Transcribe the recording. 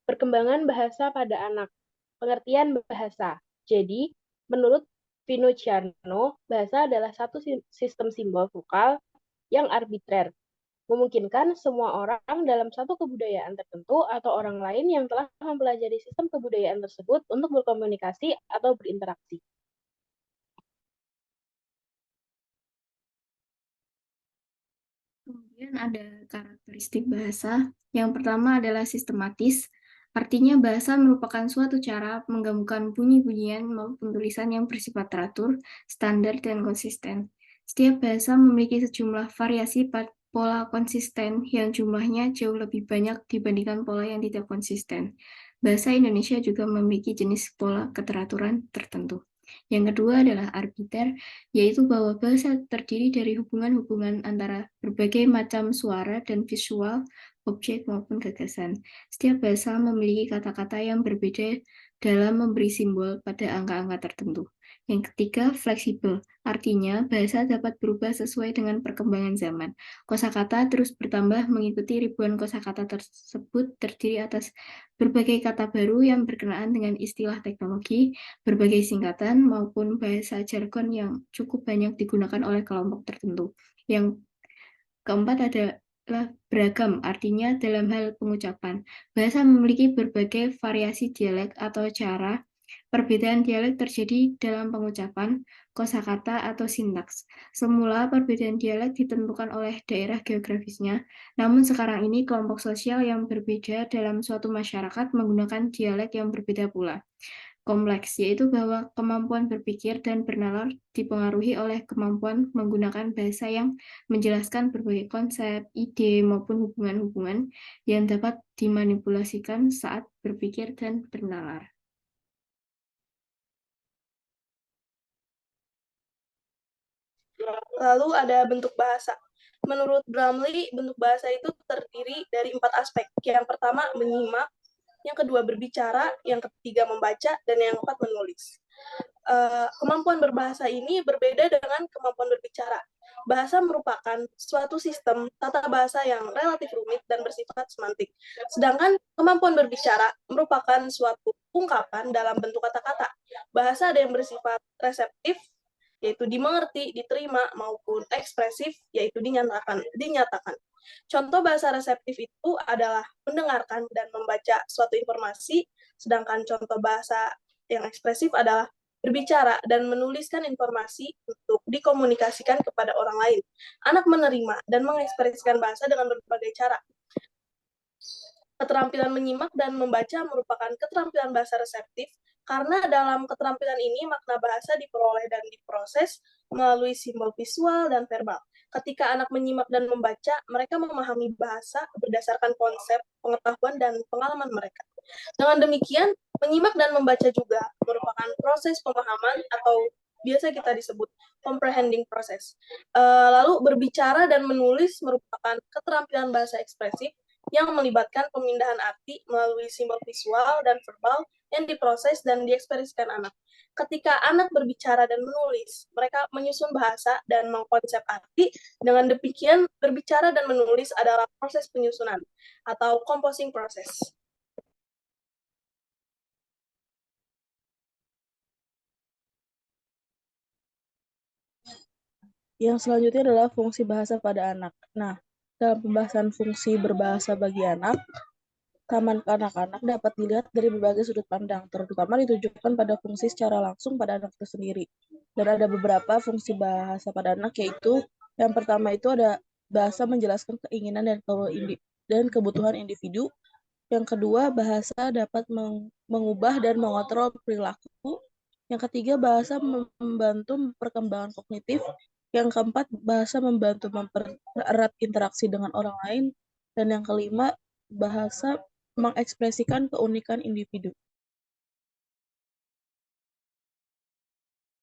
Perkembangan bahasa pada anak. Pengertian bahasa. Jadi, menurut Pinucciano, bahasa adalah satu sistem simbol vokal yang arbitrer, memungkinkan semua orang dalam satu kebudayaan tertentu atau orang lain yang telah mempelajari sistem kebudayaan tersebut untuk berkomunikasi atau berinteraksi. Kemudian ada karakteristik bahasa. Yang pertama adalah sistematis. Artinya bahasa merupakan suatu cara menggabungkan bunyi-bunyian maupun tulisan yang bersifat teratur, standar, dan konsisten. Setiap bahasa memiliki sejumlah variasi pola konsisten yang jumlahnya jauh lebih banyak dibandingkan pola yang tidak konsisten. Bahasa Indonesia juga memiliki jenis pola keteraturan tertentu. Yang kedua adalah arbiter, yaitu bahwa bahasa terdiri dari hubungan-hubungan antara berbagai macam suara dan visual, objek maupun gagasan. Setiap bahasa memiliki kata-kata yang berbeda dalam memberi simbol pada angka-angka tertentu. Yang ketiga, fleksibel. Artinya, bahasa dapat berubah sesuai dengan perkembangan zaman. Kosakata terus bertambah mengikuti ribuan kosakata tersebut terdiri atas berbagai kata baru yang berkenaan dengan istilah teknologi, berbagai singkatan, maupun bahasa jargon yang cukup banyak digunakan oleh kelompok tertentu. Yang keempat adalah beragam, artinya dalam hal pengucapan. Bahasa memiliki berbagai variasi dialek atau cara. Perbedaan dialek terjadi dalam pengucapan, kosakata, atau sintaks. Semula perbedaan dialek ditentukan oleh daerah geografisnya, namun sekarang ini kelompok sosial yang berbeda dalam suatu masyarakat menggunakan dialek yang berbeda pula. Kompleks, yaitu bahwa kemampuan berpikir dan bernalar dipengaruhi oleh kemampuan menggunakan bahasa yang menjelaskan berbagai konsep, ide, maupun hubungan-hubungan yang dapat dimanipulasikan saat berpikir dan bernalar. Lalu ada bentuk bahasa. Menurut Bramley, bentuk bahasa itu terdiri dari 4 aspek. Yang pertama, menyimak. Yang kedua, berbicara. Yang ketiga, membaca. Dan yang keempat, menulis. Kemampuan berbahasa ini berbeda dengan kemampuan berbicara. Bahasa merupakan suatu sistem tata bahasa yang relatif rumit dan bersifat semantik. Sedangkan kemampuan berbicara merupakan suatu ungkapan dalam bentuk kata-kata. Bahasa ada yang bersifat reseptif, yaitu dimengerti, diterima, maupun ekspresif, yaitu dinyatakan. Contoh bahasa reseptif itu adalah mendengarkan dan membaca suatu informasi, sedangkan contoh bahasa yang ekspresif adalah berbicara dan menuliskan informasi untuk dikomunikasikan kepada orang lain. Anak menerima dan mengekspresikan bahasa dengan berbagai cara. Keterampilan menyimak dan membaca merupakan keterampilan bahasa reseptif, karena dalam keterampilan ini makna bahasa diperoleh dan diproses melalui simbol visual dan verbal. Ketika anak menyimak dan membaca, mereka memahami bahasa berdasarkan konsep, pengetahuan, dan pengalaman mereka. Dengan demikian, menyimak dan membaca juga merupakan proses pemahaman atau biasa kita disebut comprehending process. Lalu berbicara dan menulis merupakan keterampilan bahasa ekspresif yang melibatkan pemindahan arti melalui simbol visual dan verbal yang diproses dan diekspresikan anak. Ketika anak berbicara dan menulis, mereka menyusun bahasa dan mengkonsep arti. Dengan demikian, berbicara dan menulis adalah proses penyusunan atau composing process. Yang selanjutnya adalah fungsi bahasa pada anak. Nah, dalam pembahasan fungsi berbahasa bagi anak, Taman Kanak-kanak dapat dilihat dari berbagai sudut pandang, terutama ditujukan pada fungsi secara langsung pada anak itu sendiri. Dan ada beberapa fungsi bahasa pada anak, yaitu yang pertama itu ada bahasa menjelaskan keinginan dan kebutuhan individu. Yang kedua, bahasa dapat mengubah dan mengontrol perilaku. Yang ketiga, bahasa membantu perkembangan kognitif. Yang keempat, bahasa membantu mempererat interaksi dengan orang lain. Dan yang kelima, bahasa mengekspresikan keunikan individu.